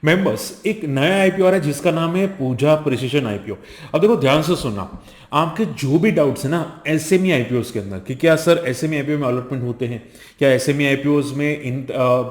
Members, एक नया IPO आ रहा है जिसका नाम है पूजा प्रिसिजन आईपीओ। अब देखो ध्यान से सुनना, आपके जो भी डाउट्स है ना एसएमई आईपीओस के अंदर कि क्या सर एसएमई आईपीओ में अलॉटमेंट होते हैं, क्या एसएमई आईपीओस में इन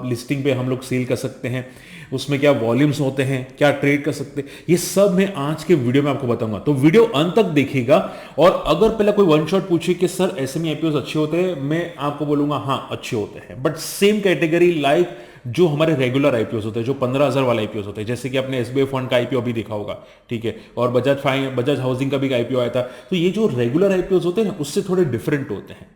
लिस्टिंग पे हम लोग सेल कर सकते हैं, उसमें क्या वॉल्यूम्स होते हैं, क्या ट्रेड कर सकते हैं, ये सब मैं आज के वीडियो में आपको बताऊंगा। तो वीडियो अंत तक देखिएगा। और अगर पहले कोई वन शॉट पूछे कि सर एसएमई आईपीओस अच्छे होते हैं, मैं आपको बोलूंगा हाँ अच्छे होते हैं, बट सेम कैटेगरी लाइक जो हमारे रेगुलर आईपीओ होते हैं, जो 15,000 वाले आईपीओ होते हैं, जैसे कि आपने एसबीआई फंड का आईपीओ भी देखा होगा, ठीक है, और बजाज हाउसिंग का भी आईपीओ आया था। तो ये जो रेगुलर आईपीओ होते हैं ना उससे थोड़े डिफरेंट होते हैं,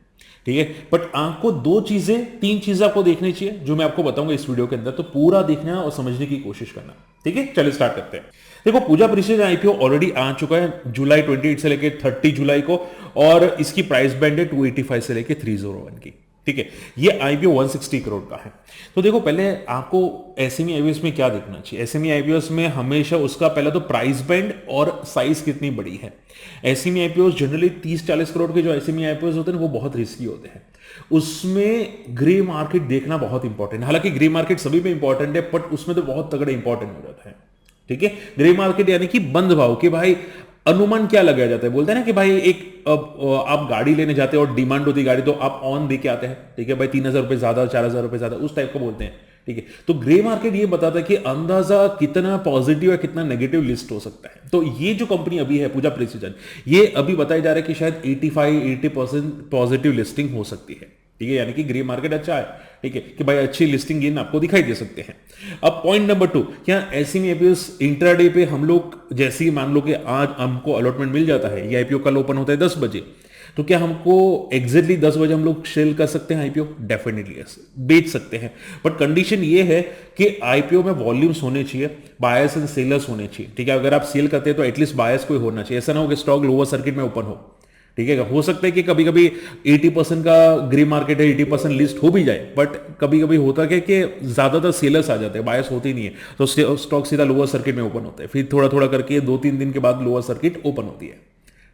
ठीक है। बट आपको तीन चीजें आपको देखनी चाहिए जो मैं आपको बताऊंगा इस वीडियो के अंदर, तो पूरा देखना और समझने की कोशिश करना, ठीक है। चलिए स्टार्ट करते हैं। देखो पूजा प्रिसिजन आईपीओ ऑलरेडी आ चुका है जुलाई 28 से लेकर 30 जुलाई को, और इसकी प्राइस बैंड है 285 से लेकर 301 की, ठीक है। ये आईपीओ 160 करोड़ का है। तो देखो पहले आपको एसएमई आईपीओस में क्या देखना चाहिए। एसएमई आईपीओस में हमेशा उसका पहला तो प्राइस बैंड और साइज कितनी बड़ी है। एसएमई आईपीओस जनरली 30-40 करोड़ के जो एसएमई आईपीओस होते हैं वो बहुत रिस्की होते हैं, उसमें ग्रे मार्केट देखना बहुत इंपॉर्टेंट है। हालांकि ग्रे मार्केट सभी में इंपॉर्टेंट है, बट उसमें तो बहुत तगड़ा इंपॉर्टेंट हो जाता है, ठीक है। ग्रे मार्केट यानी कि बंद भाव कि भाई अनुमान क्या लगाया जाता है, बोलते हैं ना कि भाई आप गाड़ी लेने जाते हो और डिमांड होती है गाड़ी, तो आप ऑन दे के आते हैं, ठीक है भाई, 3,000 रुपए ज्यादा, 4,000 रुपए ज्यादा, उस टाइप का बोलते हैं, ठीक है। तो ग्रे मार्केट ये बताता है कि अंदाजा कितना पॉजिटिव या कितना नेगेटिव लिस्ट हो सकता है। तो ये जो कंपनी अभी है पूजा प्रिसिजन, ये अभी बताया जा रहा है कि शायद 85-80% पॉजिटिव लिस्टिंग हो सकती है, ठीक है। यानी कि ग्रे मार्केट अच्छा है, ठीक है, कि भाई अच्छी लिस्टिंग गेन आपको दिखाई दे सकते हैं। अब पॉइंट नंबर 2, क्या एसएमई आईपीओस इंट्राडे पे हम लोग जैसे ही मान लो कि आज हमको अलॉटमेंट मिल जाता है, ये आईपीओ कल ओपन होता है 10 बजे, तो क्या हमको एग्जैक्टली 10 बजे हम लोग सेल कर सकते हैं आईपीओ? डेफिनेटली यस, बेच सकते हैं, बट कंडीशन ये है कि आईपीओ में वॉल्यूम्स होने चाहिए, बायर्स एंड सेलर्स होने चाहिए, ठीक है। अगर आप सेल करते हैं तो एटलीस्ट बायर्स कोई होना चाहिए, ऐसा ना हो कि स्टॉक लोअर सर्किट में ओपन हो, ठीक है। हो सकता है कि कभी कभी 80% का ग्रे मार्केट है, 80% लिस्ट हो भी जाए, बट कभी कभी होता है कि ज्यादातर सेलर्स आ जाते हैं, बायर्स होते ही नहीं है, तो स्टॉक सीधा लोअर सर्किट में ओपन होता है, फिर थोड़ा थोड़ा करके 2-3 दिन के बाद लोअर सर्किट ओपन होती है,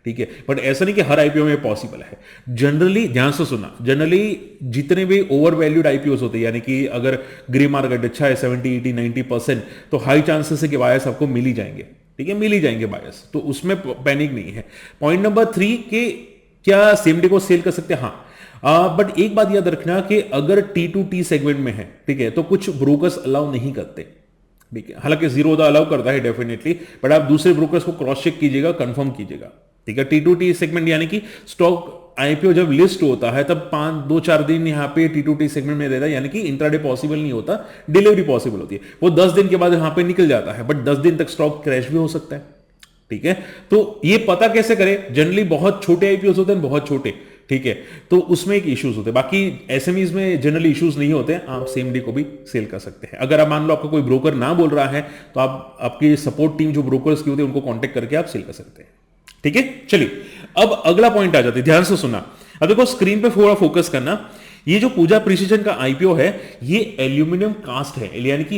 ठीक है। बट ऐसा नहीं कि हर आईपीओ में पॉसिबल है। जनरली ध्यान से सुनना, जनरली जितने भी ओवर वैल्यूड आईपीओस होते हैं, यानी कि अगर ग्रे मार्केट अच्छा है 70-80-90%, तो हाई चांसेस है कि बायर्स आपको मिल ही जाएंगे, ठीक है, मिल ही जाएंगे बायर्स, तो उसमें पैनिक नहीं है। पॉइंट नंबर 3 कि क्या सेम डे को सेल कर सकते हैं? हाँ, बट एक बात याद रखना कि अगर T2T सेगमेंट में है, ठीक है, तो कुछ ब्रोकर्स अलाउ नहीं करते, ठीक है। हालांकि जीरोधा अलाउ करता है डेफिनेटली, बट आप दूसरे ब्रोकर्स को क्रॉस चेक कीजिएगा, कंफर्म कीजिएगा, ठीक है। T2T सेगमेंट यानी कि स्टॉक आईपीओ जब लिस्ट होता है तब 2-4 दिन यहाँ पे T2T सेगमेंट में रहता है, यानी कि इंट्राडे पॉसिबल नहीं होता, डिलीवरी पॉसिबल होती है। वो 10 दिन के बाद यहाँ पे निकल जाता है, बट 10 दिन तक स्टॉक क्रैश भी हो सकता है, ठीक है। तो ये पता कैसे करें? जनरली बहुत छोटे आईपीओ होते हैं, बहुत छोटे, ठीक है, तो उसमें एक इश्यूज होते हैं। बाकी एसएमईज में जनरली इश्यूज नहीं होते हैं, आप सेम डे को भी सेल कर सकते हैं। अगर आप मान लो आपका कोई ब्रोकर ना बोल रहा है, तो आप आपकी सपोर्ट टीम जो ब्रोकर्स की होती है उनको कांटेक्ट करके आप सेल कर सकते हैं, ठीक है। चलिए अब अगला पॉइंट आ जाते हैं, ध्यान से सुनना। अब देखो स्क्रीन पे थोड़ा फोकस करना। ये जो पूजा प्रिसिजन का आईपीओ है, ये एल्यूमिनियम कास्ट है, यानी कि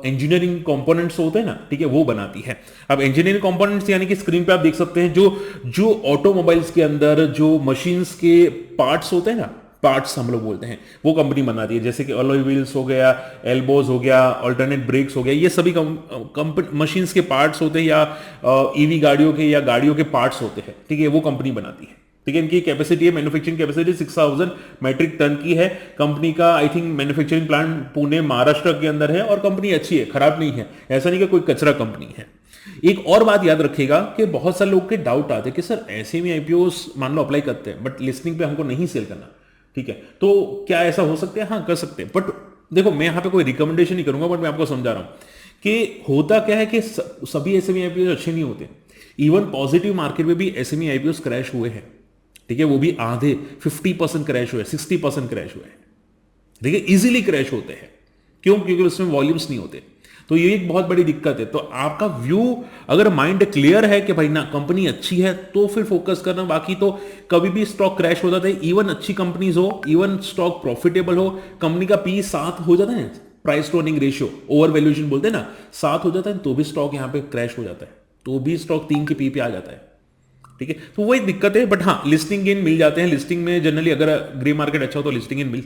इंजीनियरिंग कंपोनेंट्स होते हैं ना, ठीक है, वो बनाती है। अब इंजीनियरिंग कंपोनेंट्स यानी कि स्क्रीन पे आप देख सकते हैं जो ऑटोमोबाइल्स के अंदर जो मशीन्स के पार्ट्स होते हैं ना, पार्ट्स हम लोग बोलते हैं, वो कंपनी बनाती है। जैसे कि अलॉय व्हील्स हो गया, एल्बोज हो गया, अल्टरनेट ब्रेक्स हो गया, ये सभी मशीन्स के पार्ट्स होते हैं, या ईवी गाड़ियों के या गाड़ियों के पार्ट्स होते हैं, ठीक है, वो कंपनी बनाती है, ठीक है। इनकी कैपेसिटी है, मैन्युफैक्चरिंग कैपेसिटी 6,000 मैट्रिक टन की है। कंपनी का I think manufacturing plant Pune Maharashtra के अंदर है, और कंपनी अच्छी है, खराब नहीं है, ऐसा नहीं कि कोई कचरा कंपनी है। एक और बात याद रखिएगा कि बहुत सारे लोग के डाउट आते हैं कि सर ऐसे में आईपीओस मान लो अप्लाई करते हैं, बट लिस्टिंग पे हमको नहीं सेल करना, ठीक है, तो क्या ऐसा हो सकता है? हाँ, कर सकते हैं, बट देखो मैं यहां पे कोई रिकमेंडेशन नहीं करूंगा, बट मैं आपको समझा रहा हूं कि होता क्या है कि सभी एसएमई आईपीओ अच्छे नहीं होते। इवन पॉजिटिव मार्केट में भी एसएमई आईपीओ क्रैश हुए हैं, ठीक है, वो भी आधे 50% क्रैश हुए, 60% क्रैश हुए, ठीक है, इजीली क्रैश होते हैं। क्यों? क्योंकि उसमें वॉल्यूम्स नहीं होते। तो ये एक बहुत बड़ी दिक्कत है। तो आपका व्यू अगर माइंड क्लियर है कि भाई ना कंपनी अच्छी है, तो फिर फोकस करना, बाकी तो कभी भी स्टॉक क्रैश हो जाता है। इवन अच्छी कंपनीज हो, इवन स्टॉक प्रॉफिटेबल हो, कंपनी का पी 7 हो जाता है, price to earning ratio, over valuation बोलते हैं ना, 7 हो जाता है, तो भी स्टॉक यहां पे क्रैश हो जाता है, तो भी स्टॉक 3 के पी पे आ जाता है, ठीक है। तो वही दिक्कत है, बट हाँ लिस्टिंग गेन मिल जाते हैं। लिस्टिंग में जनरली अगर ग्रे मार्केट अच्छा हो तो लिस्टिंग गेन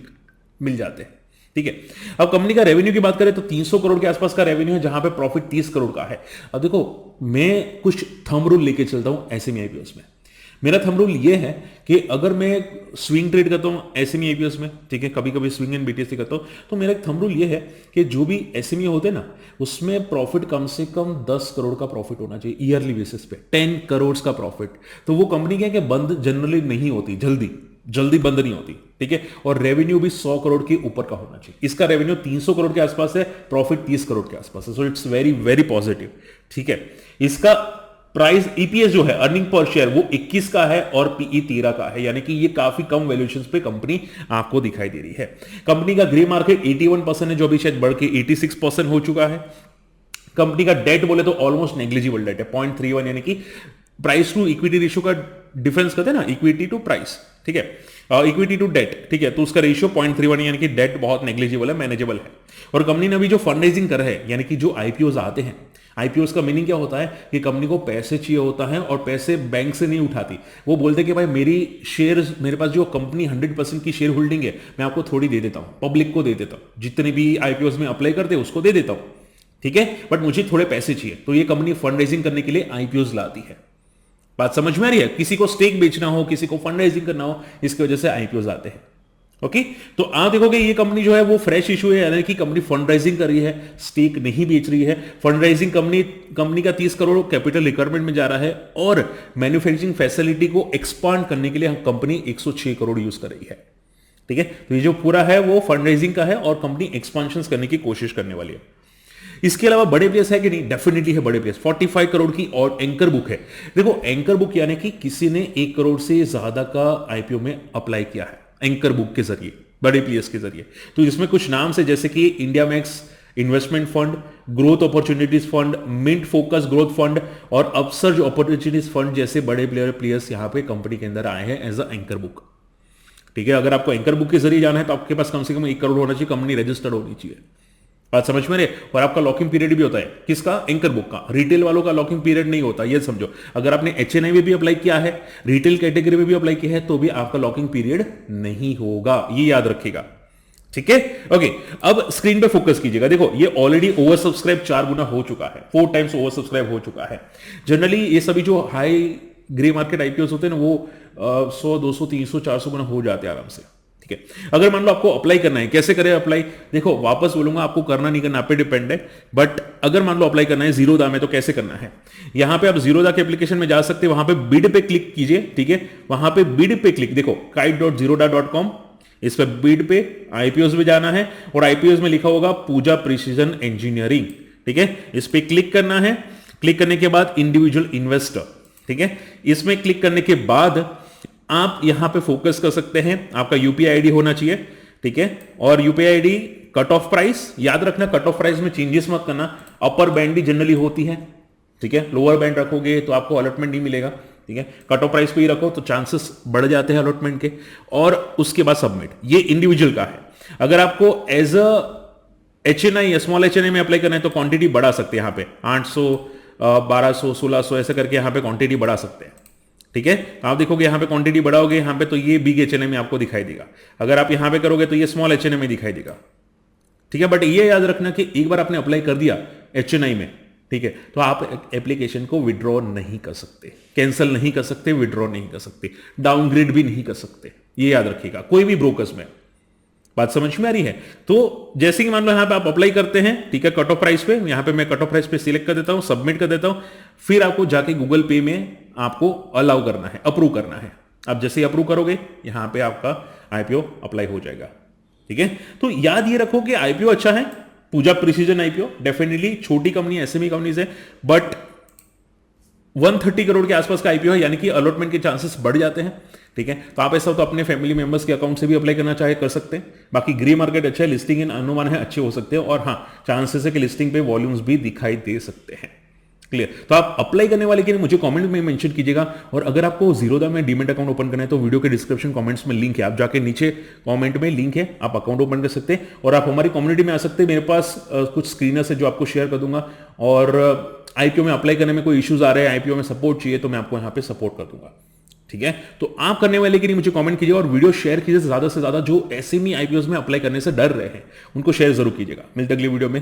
मिल जाते हैं, ठीक है। अब कंपनी का रेवेन्यू की बात करें तो 300 करोड़ के आसपास का रेवेन्यू है, जहां पे प्रॉफिट 30 करोड़ का है। अब देखो, मैं कुछ थंब रूल लेके चलता हूं एसएमई आईपीओस में। मेरा थंब रूल ये है कि अगर मैं स्विंग ट्रेड करता हूं एसएमई आईपीओस में, ठीक है, कभी कभी स्विंग एंड बीटीएस करता हूं, तो मेरा एक थंब रूल ये है कि जो भी एसएमई होते हैं ना, उसमें प्रॉफिट कम से कम 10 करोड़ का प्रॉफिट होना चाहिए ईयरली बेसिस पे, 10 करोड़ का प्रॉफिट। तो वो कंपनी क्या है कि बंद जनरली नहीं होती, जल्दी जल्दी बंद नहीं होती, ठीक है। और रेवेन्यू भी 100 करोड़ के ऊपर का होना चाहिए। इसका रेवेन्यू 300 करोड़ के आसपास है, प्रॉफिट 30 करोड़ के आसपास है, so it's very very positive, ठीक है। इसका प्राइस ईपीएस जो है, अर्निंग पर शेयर, वो 21 का है और पीई 13 का है, यानी कि ये काफी कम वैल्यूएशन पे कंपनी आपको दिखाई दे रही है। कंपनी का ग्रे मार्केट 81% है, जो अभी शायद बढ़ के 86% हो चुका है। कंपनी का डेट बोले तो ऑलमोस्ट नेग्लिजिबल डेट है, 0.31, यानी कि प्राइस टू इक्विटी रेशियो का डिफरेंस करते हैं ना, इक्विटी टू प्राइस, ठीक है, इक्विटी टू डेट, ठीक है, तो उसका रेशियो 0.31, यानी कि डेट बहुत नेग्लिजिबल है, मैनेजेबल है। और कंपनी ने अभी जो फंड रेजिंग कर है, यानी कि जो आईपीओज आते हैं, आईपीओस का मीनिंग क्या होता है कि कंपनी को पैसे चाहिए होता है और पैसे बैंक से नहीं उठाती। वो बोलते हैं कि भाई मेरी शेयर, मेरे पास जो कंपनी 100% की शेयर होल्डिंग है, मैं आपको थोड़ी दे देता हूं, पब्लिक को दे देता हूं, जितने भी आईपीओस में अप्लाई करते हैं उसको दे देता हूं, ठीक है, बट मुझे थोड़े पैसे चाहिए। तो ये कंपनी फंड रेजिंग करने के लिए आईपीओस लाती है। बात समझ में आ रही है? किसी को स्टेक बेचना हो, किसी को फंड रेजिंग करना हो, इसकी वजह से आईपीओस आते हैं। ओके, तो आप देखोगे ये कंपनी जो है वो फ्रेश इशू है, यानी कि कंपनी फंड राइजिंग कर रही है, स्टेक नहीं बेच रही है। फंड राइजिंग कंपनी का 30 करोड़ कैपिटल रिक्वायरमेंट में जा रहा है और मैन्युफैक्चरिंग फैसिलिटी को एक्सपांड करने के लिए कंपनी 106 करोड़ यूज कर रही है, ठीक है। तो ये जो पूरा है वो फंड राइजिंग का है और कंपनी एक्सपांशन करने की कोशिश करने वाली है। इसके अलावा बड़े प्लेयर्स है कि नहीं? डेफिनेटली है बड़े प्लेयर्स। 45 करोड़ की और एंकर बुक है। देखो, एंकर बुक यानी कि किसी ने 1 करोड़ से ज्यादा का आईपीओ में अप्लाई किया है एंकर बुक के जरिए, बड़े प्लेयर्स के जरिए। तो इसमें कुछ नाम से, जैसे कि India Max Investment Fund, Growth Opportunities Fund, Mint Focus Growth Fund और अपसर्ज अपॉर्चुनिटीज फंड जैसे बड़े प्लेयर्स यहां पे कंपनी के अंदर आए हैं एज अ एंकर बुक, ठीक है। अगर आपको एंकर बुक के जरिए जाना है तो आपके पास कम से कम 1 करोड़ होना चाहिए, कंपनी रजिस्टर्ड होनी चाहिए। बात समझ में रहे? और आपका लॉकिंग पीरियड भी होता है, किसका? एंकर बुक का। रिटेल वालों का लॉकिंग पीरियड नहीं होता, ये समझो। अगर आपने एचएनआई में भी अप्लाई किया है, रिटेल कैटेगरी में भी अप्लाई किया है, तो भी आपका लॉकिंग पीरियड नहीं होगा, ये याद रखिएगा, ठीक है। ओके, अब स्क्रीन पे फोकस कीजिएगा। देखो, ये ऑलरेडी ओवर सब्सक्राइब 4 गुना हो चुका है, 4 टाइम्स ओवर सब्सक्राइब हो चुका है। जनरली ये सभी जो हाई ग्रे मार्केट आईपीओ होते हैं ना, वो 100 200 300 400 गुना हो जाते हैं आराम से, ठीक है। अगर मान लो आपको अप्लाई करना है, कैसे करें अप्लाई? देखो, वापस बोलूंगा, आपको करना नहीं करना आप पे डिपेंड है, बट अगर मान लो अप्लाई करना है जीरोधा में, तो कैसे करना है? यहां पे आप जीरोधा के एप्लीकेशन में जा सकते हैं, वहां पे बिड पे क्लिक कीजिए, ठीक है। वहां पे बिड पे क्लिक, देखो kite.zerodha.com, इस पे बिड पे आईपीओस में जाना है और आईपीओस में लिखा होगा पूजा प्रिसीजन इंजीनियरिंग, ठीक है। इस पे क्लिक करना है। क्लिक करने के बाद इंडिविजुअल इन्वेस्टर, ठीक है, इसमें क्लिक करने के बाद आप यहां पे फोकस कर सकते हैं। आपका यूपीआई आईडी होना चाहिए, ठीक है, और UPI ID, cut off price याद रखना, कट ऑफ प्राइस में चेंजेस मत करना। अपर बैंड ही जनरली होती है, ठीक है, लोअर बैंड रखोगे तो आपको अलॉटमेंट नहीं मिलेगा, ठीक है। कट ऑफ प्राइस पे ही रखो तो चांसेस बढ़ जाते हैं अलॉटमेंट के। और उसके बाद सबमिट, ये इंडिविजुअल का है। अगर आपको as a HNI, small HNI में अप्लाई करना है तो क्वांटिटी बढ़ा सकते हैं, यहां पे 800 1200 1600 ऐसे करके यहां पे क्वांटिटी बढ़ा सकते हैं, ठीक है। आप देखोगे यहां पे क्वांटिटी बढ़ाओगे यहां पे, तो ये बिग एचएनआई में आपको दिखाई देगा। अगर आप यहां पे करोगे तो ये स्मॉल एचएनआई में दिखाई देगा, ठीक है। बट ये याद रखना कि एक बार आपने अप्लाई कर दिया एचएनआई में, ठीक है, तो आप एप्लीकेशन को विड्रॉ नहीं कर सकते, कैंसिल नहीं कर सकते, विड्रॉ नहीं कर सकते, डाउनग्रेड भी नहीं कर सकते, ये याद रखिएगा कोई भी ब्रोकर्स में। बात समझ में आ रही है? तो जैसे कि मान लो यहां पे आप अप्लाई करते हैं, ठीक है, कट ऑफ प्राइस पे, यहां पे मैं कट ऑफ प्राइस पे सिलेक्ट कर देता हूं, सबमिट कर देता हूं, फिर आपको जाके गूगल पे में आपको अलाउ करना है, अप्रूव करना है। आप जैसे ही अप्रूव करोगे यहां पे आपका आईपीओ अप्लाई हो जाएगा, ठीक है। तो याद ये रखो कि आईपीओ अच्छा है, पूजा प्रिसीजन आईपीओ, डेफिनेटली छोटी कंपनी, एसएमई कंपनीज है, बट 130 करोड़ के आसपास का आईपीओ है, यानी कि अलॉटमेंट के चांसेस बढ़ जाते हैं, ठीक है। तो आप ऐसा हो तो अपने फैमिली मेंबर्स के अकाउंट से भी अप्लाई करना चाहे कर सकते हैं। बाकी ग्रे मार्केट अच्छा है, लिस्टिंग इन अनुमान है, अच्छे हो सकते हैं, और हाँ, चांसेस है कि लिस्टिंग पे वॉल्यूम्स भी दिखाई दे सकते हैं। क्लियर? तो आप अप्लाई करने वाले के लिए मुझे कमेंट में मेंशन कीजिएगा। और अगर आपको जीरोधा में डीमैट अकाउंट ओपन करना है तो वीडियो के डिस्क्रिप्शन कमेंट्स में लिंक है, आप जाके नीचे कमेंट में लिंक है, आप अकाउंट ओपन कर सकते हैं और आप हमारी कम्युनिटी में आ सकते हैं। मेरे पास कुछ स्क्रीनर्स है जो आपको शेयर कर दूंगा, और आईपीओ में अप्लाई करने में कोई इश्यूज आ रहे हैं, आईपीओ में सपोर्ट चाहिए तो मैं आपको यहाँ पे सपोर्ट कर दूंगा, ठीक है। ठीक है, तो आप करने वाले कि नहीं मुझे कमेंट कीजिएगा और वीडियो शेयर कीजिए ज्यादा से ज्यादा। जो एसएमई आईपीओ में अप्लाई करने से डर रहे हैं उनको शेयर जरूर कीजिएगा। मिलते अगली वीडियो में।